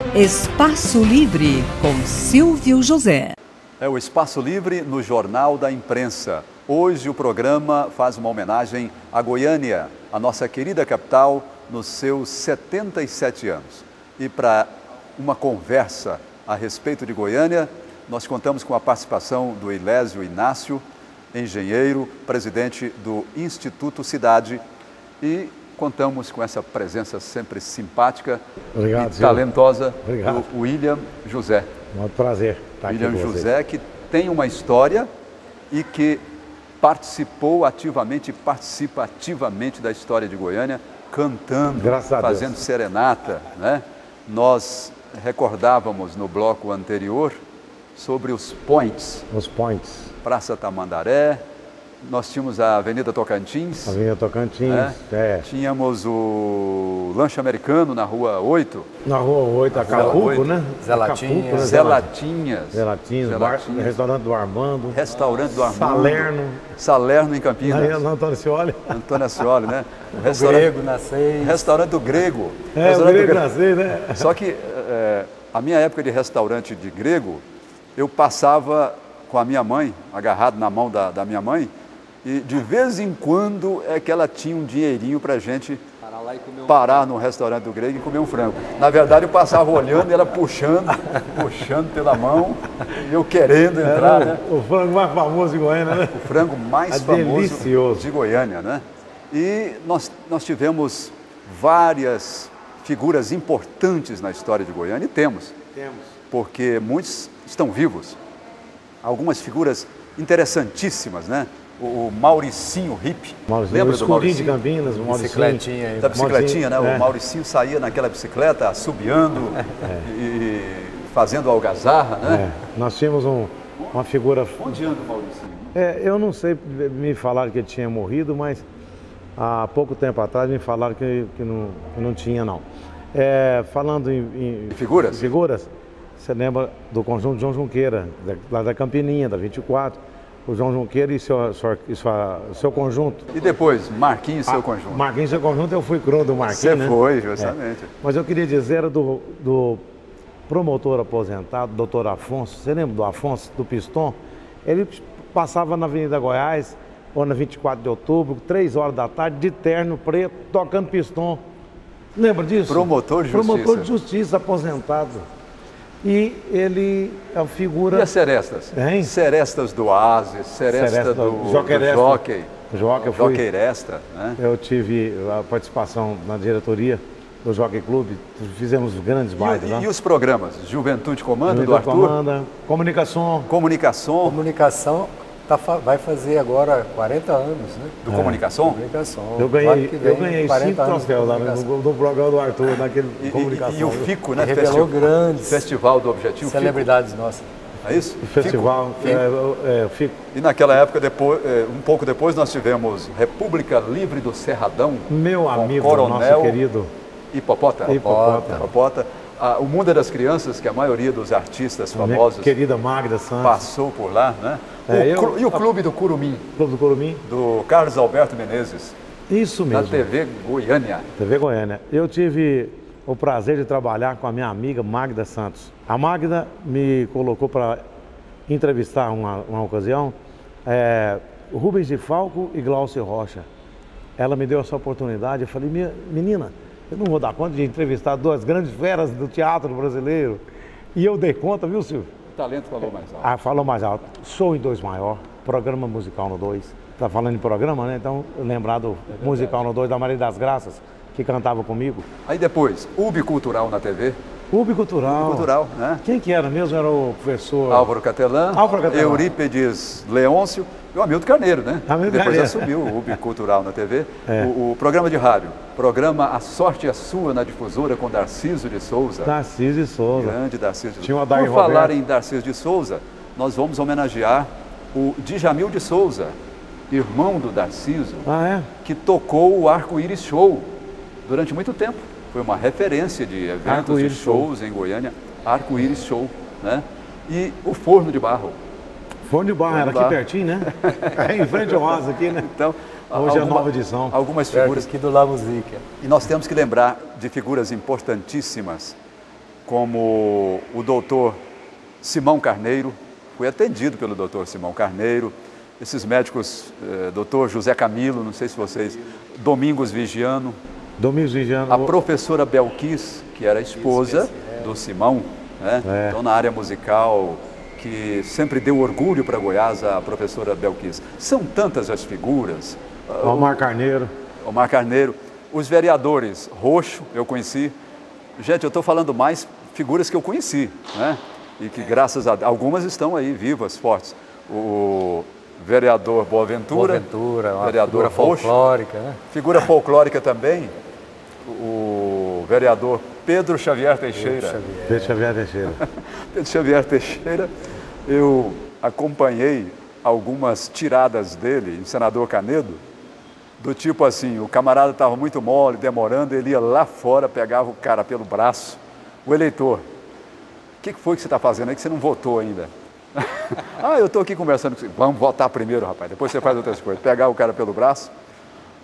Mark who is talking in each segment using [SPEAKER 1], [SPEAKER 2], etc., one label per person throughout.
[SPEAKER 1] Espaço Livre, com Silvio José.
[SPEAKER 2] É o Espaço Livre no Jornal da Imprensa. Hoje o programa faz uma homenagem a Goiânia, a nossa querida capital, nos seus 77 anos. E para uma conversa a respeito de Goiânia, nós contamos com a participação do Ilésio Inácio, engenheiro, presidente do Instituto Cidade, e contamos com essa presença sempre simpática e talentosa do William José.
[SPEAKER 3] Um prazer estar aqui com vocês.
[SPEAKER 2] William José, que tem uma história e que participou ativamente e participa ativamente da história de Goiânia, cantando, fazendo serenata, né? Nós recordávamos no bloco anterior sobre os points.
[SPEAKER 3] Os points.
[SPEAKER 2] Praça Tamandaré, nós tínhamos a Avenida Tocantins.
[SPEAKER 3] Avenida Tocantins,
[SPEAKER 2] Tínhamos o Lanche Americano na Rua 8.
[SPEAKER 3] Na Rua 8, Acapulco, né?
[SPEAKER 2] Zelatinhas.
[SPEAKER 3] Restaurante do Armando.
[SPEAKER 2] Restaurante do Armando.
[SPEAKER 3] Salerno.
[SPEAKER 2] Salerno em Campinas.
[SPEAKER 3] Aí, Antônio Ascioli.
[SPEAKER 2] Antônio Ascioli, né?
[SPEAKER 4] O Grego na 6.
[SPEAKER 2] Restaurante do Grego.
[SPEAKER 3] O Grego na 6, né?
[SPEAKER 2] Só que a minha época de restaurante de grego, eu passava com a minha mãe, agarrado na mão da minha mãe, e de vez em quando é que ela tinha um dinheirinho para a gente parar no restaurante do Grego e comer um frango. Na verdade, eu passava olhando e ela puxando pela mão, e eu querendo entrar, né?
[SPEAKER 3] O frango mais famoso de Goiânia, né?
[SPEAKER 2] O frango mais famoso de Goiânia, né? E nós tivemos várias figuras importantes na história de Goiânia, e temos. Porque muitos estão vivos. Algumas figuras interessantíssimas, né? O Mauricinho Hippie. Lembra do Mauricinho?
[SPEAKER 3] de Campinas, o Mauricinho.
[SPEAKER 2] Da bicicletinha, né? O Mauricinho saía naquela bicicleta, assobiando e fazendo algazarra, né?
[SPEAKER 3] Nós tínhamos uma figura...
[SPEAKER 2] Onde anda o Mauricinho?
[SPEAKER 3] Eu não sei, me falaram que ele tinha morrido, mas há pouco tempo atrás me falaram que não tinha, não. Falando em
[SPEAKER 2] figuras?
[SPEAKER 3] Você lembra do conjunto João Junqueira, lá da Campininha, da 24, o João Junqueira e seu conjunto.
[SPEAKER 2] E depois, Marquinhos e seu conjunto?
[SPEAKER 3] Marquinhos e seu conjunto, eu fui coroa do Marquinhos,
[SPEAKER 2] Você
[SPEAKER 3] né?
[SPEAKER 2] foi, justamente.
[SPEAKER 3] Mas eu queria dizer, era do promotor aposentado, doutor Afonso. Você lembra do Afonso, do Piston? Ele passava na Avenida Goiás, ou na 24 de outubro, 3 horas da tarde, de terno preto, tocando Piston. Lembra disso?
[SPEAKER 2] Promotor de justiça.
[SPEAKER 3] Promotor de justiça, aposentado. E ele é a figura...
[SPEAKER 2] E as serestas?
[SPEAKER 3] Hein?
[SPEAKER 2] Serestas do Oasis, seresta do Jockey. Joqueiresta, né?
[SPEAKER 3] Eu tive a participação na diretoria do Jockey Clube, fizemos grandes bailes lá.
[SPEAKER 2] E os programas? Juventude Comanda, do Arthur?
[SPEAKER 3] Comanda, Comunicação.
[SPEAKER 4] Vai fazer agora 40 anos, né?
[SPEAKER 2] Do Comunicação?
[SPEAKER 3] Eu ganhei 5 troféus lá no programa do Arthur, naquele Comunicação.
[SPEAKER 2] E o FICO, né?
[SPEAKER 4] Revelou grandes
[SPEAKER 2] Festival do Objetivo.
[SPEAKER 4] celebridades nossas.
[SPEAKER 2] É isso?
[SPEAKER 3] O festival, FICO.
[SPEAKER 2] E naquela época, um pouco depois, nós tivemos República Livre do Cerradão.
[SPEAKER 3] Meu amigo,
[SPEAKER 2] Coronel
[SPEAKER 3] nosso querido
[SPEAKER 2] Hipopóta. O Mundo das Crianças, que a maioria dos artistas famosos...
[SPEAKER 3] Querida Magda Santos.
[SPEAKER 2] Passou por lá, né? E o Clube do Curumim.
[SPEAKER 3] Clube do Curumim.
[SPEAKER 2] Do Carlos Alberto Menezes.
[SPEAKER 3] Isso mesmo.
[SPEAKER 2] Na TV Goiânia.
[SPEAKER 3] TV Goiânia. Eu tive o prazer de trabalhar com a minha amiga Magda Santos. A Magda me colocou para entrevistar uma ocasião Rubens de Falco e Glaucio Rocha. Ela me deu essa oportunidade. Eu falei, menina, eu não vou dar conta de entrevistar 2 grandes feras do teatro brasileiro. E eu dei conta, viu, Silvio?
[SPEAKER 2] O talento falou mais alto.
[SPEAKER 3] Falou mais alto. Sou em 2 maior, programa musical no 2. Tá falando em programa, né? Então, lembrar do musical no 2 da Maria das Graças, que cantava comigo.
[SPEAKER 2] Aí depois, UB Cultural na TV.
[SPEAKER 3] UB Cultural,
[SPEAKER 2] né?
[SPEAKER 3] Quem que era mesmo? Era o professor...
[SPEAKER 2] Álvaro Catelã. Eurípedes Leôncio e o Hamilton Carneiro, né? Depois assumiu o UB Cultural na TV. O programa de rádio. Programa A Sorte é Sua na Difusora com Darciso de Souza.
[SPEAKER 3] Darciso de Souza.
[SPEAKER 2] Grande Darciso de Souza.
[SPEAKER 3] Tinha uma
[SPEAKER 2] Por falar em Darciso de Souza, nós vamos homenagear o Djamil de Souza, irmão do Darciso, que tocou o Arco-Íris Show durante muito tempo. Foi uma referência de eventos e shows em Goiânia, Arco-Íris Show, né? E o Forno de Barro.
[SPEAKER 3] Forno de Barro, era aqui pertinho, né? Em frente ao Oasa aqui, né?
[SPEAKER 2] Então,
[SPEAKER 3] hoje é a nova edição.
[SPEAKER 2] Algumas figuras
[SPEAKER 4] aqui do La Musica.
[SPEAKER 2] E nós temos que lembrar de figuras importantíssimas como o doutor Simão Carneiro, fui atendido pelo doutor Simão Carneiro, esses médicos, doutor José Camilo, não sei se vocês, Domingos Vigiano, a professora Belquis, que era a esposa do Simão, né? Então na área musical, que sempre deu orgulho para Goiás, a professora Belquis. São tantas as figuras.
[SPEAKER 3] Omar Carneiro.
[SPEAKER 2] Omar Carneiro. Os vereadores, Roxo, eu conheci. Gente, eu estou falando mais figuras que eu conheci, né? E que graças a algumas estão aí vivas, fortes. O vereador Boaventura,
[SPEAKER 4] uma
[SPEAKER 2] vereador
[SPEAKER 4] figura folclórica, né?
[SPEAKER 2] Figura folclórica também, o vereador Pedro Xavier Teixeira.
[SPEAKER 3] Pedro Xavier Teixeira.
[SPEAKER 2] Pedro Xavier Teixeira, eu acompanhei algumas tiradas dele em Senador Canedo, do tipo assim, o camarada estava muito mole, demorando, ele ia lá fora, pegava o cara pelo braço, o eleitor, o que foi que você está fazendo aí que você não votou ainda? Eu estou aqui conversando com você, vamos votar primeiro, rapaz, depois você faz outras coisas. Pegar o cara pelo braço,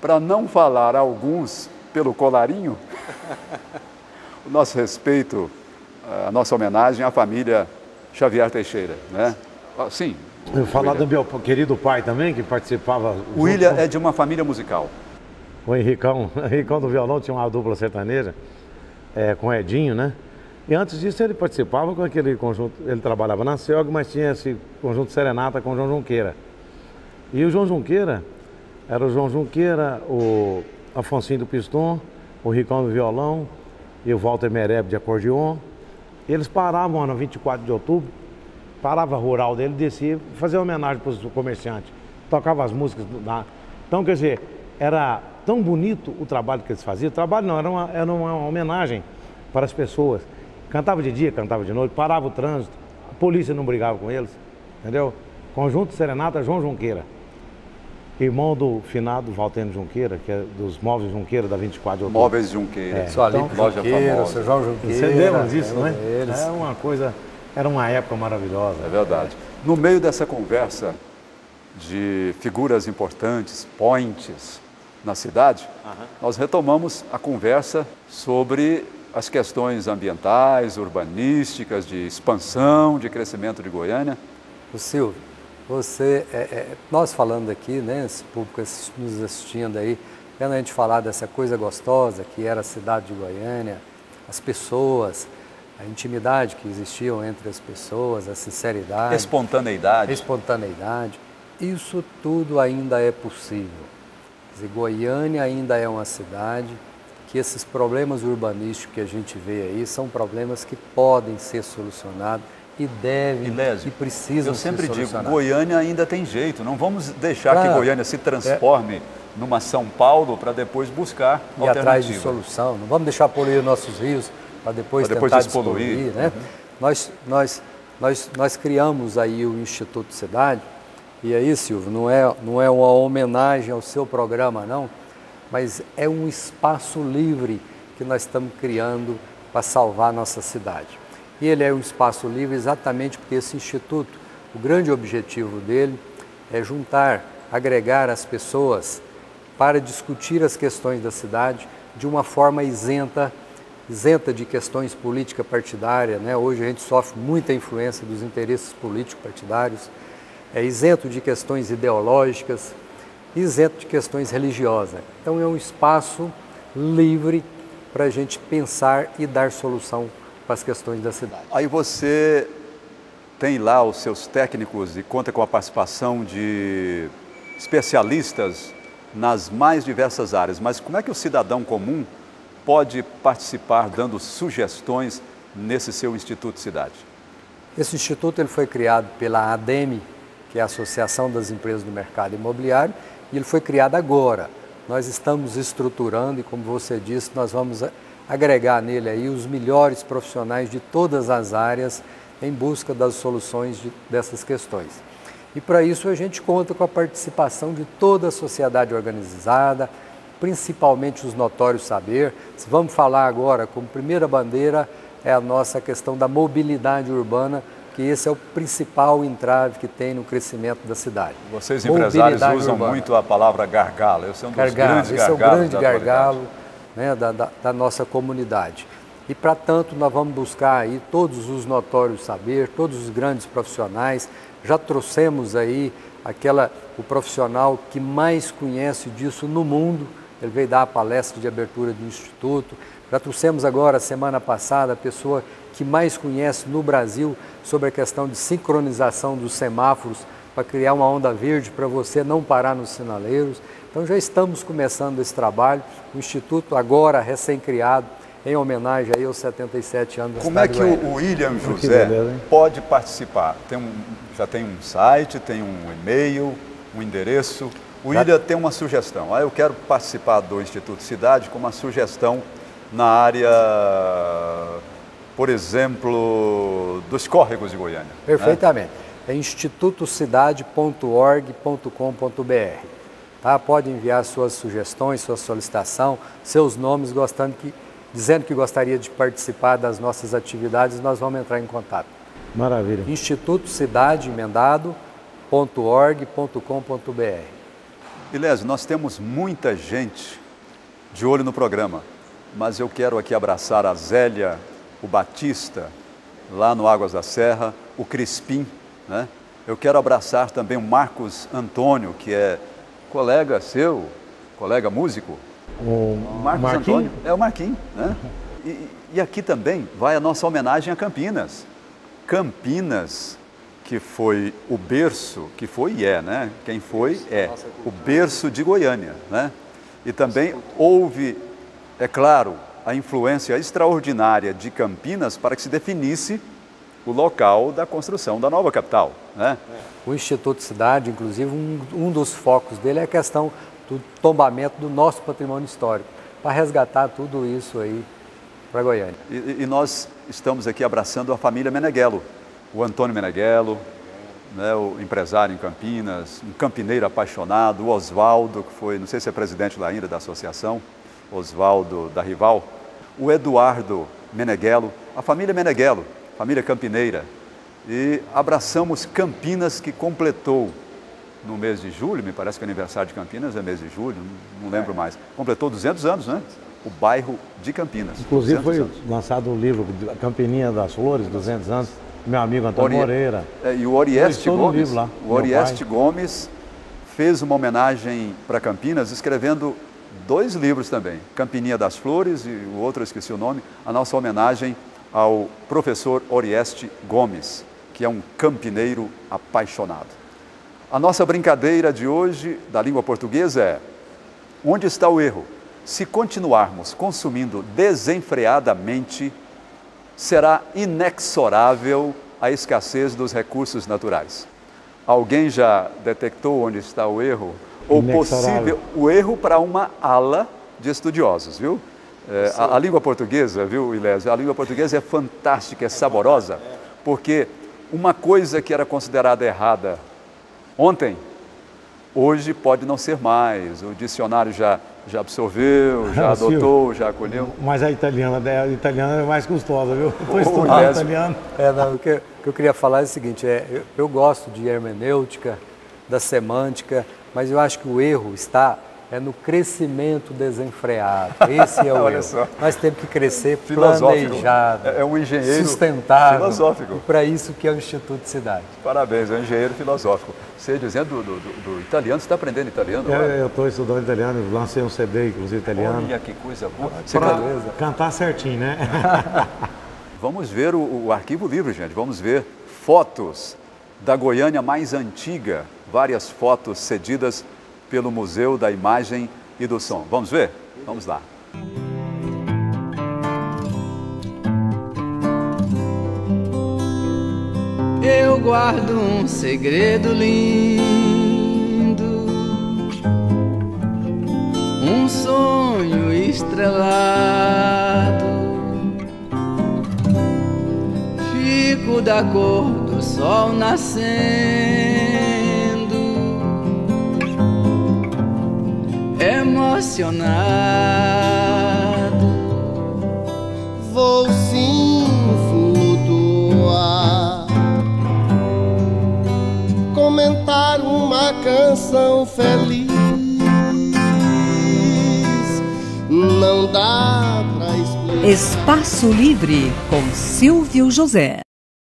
[SPEAKER 2] para não falar alguns pelo colarinho, o nosso respeito, a nossa homenagem à família Xavier Teixeira, né? Sim.
[SPEAKER 3] Eu falar do meu querido pai também, que participava.
[SPEAKER 2] O William é de uma família musical.
[SPEAKER 3] O Henricão do violão tinha uma dupla sertaneja, com o Edinho, né? E antes disso ele participava com aquele conjunto, ele trabalhava na CELG, mas tinha esse conjunto Serenata com o João Junqueira. E o João Junqueira, era o João Junqueira, o Afonsinho do Piston, o Ricão do violão e o Walter Mereb de acordeon. E eles paravam no 24 de outubro, parava a rural dele, descia, fazia homenagem para os comerciantes, tocava as músicas. Então, quer dizer, era tão bonito o trabalho que eles faziam. O trabalho não, era uma homenagem para as pessoas. Cantava de dia, cantava de noite, parava o trânsito, a polícia não brigava com eles, entendeu? Conjunto Serenata João Junqueira, irmão do finado Valteno Junqueira, que é dos Móveis Junqueira da 24 de outubro.
[SPEAKER 2] Móveis Junqueira,
[SPEAKER 4] Sua loja famosa. Seu João Junqueira.
[SPEAKER 3] Você lembra disso, né? É uma coisa, era uma época maravilhosa.
[SPEAKER 2] É verdade. No meio dessa conversa de figuras importantes, points na cidade, nós retomamos a conversa sobre as questões ambientais, urbanísticas, de expansão, de crescimento de Goiânia.
[SPEAKER 4] O Silvio, nós falando aqui, né, esse público nos assistindo aí, vendo a gente falar dessa coisa gostosa que era a cidade de Goiânia, as pessoas, a intimidade que existiam entre as pessoas, a sinceridade, espontaneidade, isso tudo ainda é possível. Quer dizer, Goiânia ainda é uma cidade que esses problemas urbanísticos que a gente vê aí são problemas que podem ser solucionados e devem e precisam ser solucionados.
[SPEAKER 2] Eu sempre digo, Goiânia ainda tem jeito, não vamos deixar que Goiânia se transforme numa São Paulo para depois buscar alternativa.
[SPEAKER 4] E atrás de solução, não vamos deixar poluir nossos rios para depois tentar despoluir, né? Nós criamos aí o Instituto Cidade, e aí, Silvio, não é uma homenagem ao seu programa, não, mas é um espaço livre que nós estamos criando para salvar a nossa cidade. E ele é um espaço livre exatamente porque esse instituto, o grande objetivo dele é juntar, agregar as pessoas para discutir as questões da cidade de uma forma isenta de questões política-partidária, né? Hoje a gente sofre muita influência dos interesses político-partidários, é isento de questões ideológicas, isento de questões religiosas. Então é um espaço livre para a gente pensar e dar solução para as questões da cidade.
[SPEAKER 2] Aí você tem lá os seus técnicos e conta com a participação de especialistas nas mais diversas áreas, mas como é que o cidadão comum pode participar dando sugestões nesse seu Instituto Cidade?
[SPEAKER 4] Esse instituto ele foi criado pela ADEME, que é a Associação das Empresas do Mercado Imobiliário, e ele foi criado agora. Nós estamos estruturando e, como você disse, nós vamos agregar nele aí os melhores profissionais de todas as áreas em busca das soluções dessas questões. E para isso a gente conta com a participação de toda a sociedade organizada, principalmente os notórios saber. Vamos falar agora, como primeira bandeira, é a nossa questão da mobilidade urbana, que esse é o principal entrave que tem no crescimento da cidade.
[SPEAKER 2] Vocês empresários usam urbana. Muito a palavra gargalo, esse é um dos grandes gargalos.
[SPEAKER 4] Esse é o grande gargalo, né, da nossa comunidade. E para tanto nós vamos buscar aí todos os notórios saberes, todos os grandes profissionais. Já trouxemos aí o profissional que mais conhece disso no mundo. Ele veio dar a palestra de abertura do Instituto. Já trouxemos agora, semana passada, a pessoa que mais conhece no Brasil sobre a questão de sincronização dos semáforos para criar uma onda verde para você não parar nos sinaleiros. Então já estamos começando esse trabalho. O Instituto agora recém-criado, em homenagem aí aos 77 anos da
[SPEAKER 2] Como é
[SPEAKER 4] cidade
[SPEAKER 2] que
[SPEAKER 4] de Goiânia.
[SPEAKER 2] o William José pode participar? Já tem um site, tem um e-mail, um endereço. O William tem uma sugestão. Eu quero participar do Instituto Cidade com uma sugestão na área, por exemplo, dos córregos de Goiânia.
[SPEAKER 4] Perfeitamente. É institutocidade.org.com.br. Tá? Pode enviar suas sugestões, sua solicitação, seus nomes, dizendo que gostaria de participar das nossas atividades, nós vamos entrar em contato.
[SPEAKER 3] Maravilha.
[SPEAKER 4] institutocidade.org.com.br.
[SPEAKER 2] Ilésio, nós temos muita gente de olho no programa, mas eu quero aqui abraçar a Zélia, o Batista, lá no Águas da Serra, o Crispim, né? Eu quero abraçar também o Marcos Antônio, que é colega seu, colega músico.
[SPEAKER 3] O
[SPEAKER 2] Marcos
[SPEAKER 3] Marquinhos?
[SPEAKER 2] Antônio, é o Marquinhos, né? E aqui também vai a nossa homenagem a Campinas. Campinas, que foi o berço, que foi e é, né? Quem foi é o berço de Goiânia, né? E também houve, é claro, a influência extraordinária de Campinas para que se definisse o local da construção da nova capital, né?
[SPEAKER 4] O Instituto Cidade, inclusive, um dos focos dele é a questão do tombamento do nosso patrimônio histórico, para resgatar tudo isso aí para Goiânia.
[SPEAKER 2] E nós estamos aqui abraçando a família Meneghello, o Antônio Meneghello, né, o empresário em Campinas, um campineiro apaixonado, o Oswaldo, que foi, não sei se é presidente lá ainda da associação, Oswaldo da Rival, o Eduardo Meneghello, a família Meneghello, família campineira. E abraçamos Campinas, que completou no mês de julho, me parece que o aniversário de Campinas é mês de julho, não lembro mais, completou 200 anos, né? O bairro de Campinas.
[SPEAKER 3] Inclusive foi
[SPEAKER 2] anos.
[SPEAKER 3] lançado o livro Campininha das Flores, 200 anos, meu amigo Antônio Moreira.
[SPEAKER 2] E o Orieste Gomes,
[SPEAKER 3] lá,
[SPEAKER 2] o Orieste Gomes fez uma homenagem para Campinas, escrevendo 2 livros também, Campininha das Flores e o outro eu esqueci o nome, a nossa homenagem ao professor Orieste Gomes, que é um campineiro apaixonado. A nossa brincadeira de hoje da língua portuguesa é: onde está o erro? Se continuarmos consumindo desenfreadamente, será inexorável a escassez dos recursos naturais. Alguém já detectou onde está o erro? Ou possível o erro para uma ala de estudiosos, viu? A língua portuguesa, viu, Ilésio? A língua portuguesa é fantástica, é saborosa, porque uma coisa que era considerada errada ontem, hoje pode não ser mais. O dicionário já absorveu, já adotou, já acolheu.
[SPEAKER 3] Mas a italiana é mais custosa, viu? Estou estudando italiano.
[SPEAKER 4] O que eu queria falar é o seguinte, eu gosto de hermenêutica, da semântica, mas eu acho que o erro está no crescimento desenfreado. Esse é o erro. Só. Nós temos que crescer planejado,
[SPEAKER 2] é um engenheiro
[SPEAKER 4] sustentável,
[SPEAKER 2] filosófico.
[SPEAKER 4] E para isso que é o Instituto Cidade.
[SPEAKER 2] Parabéns, é um engenheiro filosófico. Você dizendo do italiano, você está aprendendo italiano?
[SPEAKER 3] Eu estou estudando italiano, lancei um CD, inclusive, italiano.
[SPEAKER 2] Olha que coisa boa.
[SPEAKER 3] Para cantar certinho, né?
[SPEAKER 2] Vamos ver o arquivo livre, gente. Vamos ver fotos da Goiânia mais antiga. Várias fotos cedidas pelo Museu da Imagem e do Som. Vamos ver? Vamos lá.
[SPEAKER 1] Eu guardo um segredo lindo, um sonho estrelado. Fico da cor do sol nascendo, emocionado.
[SPEAKER 5] Vou sim flutuar, comentar uma canção feliz. Não dá pra explicar.
[SPEAKER 6] Espaço Livre com Silvio José.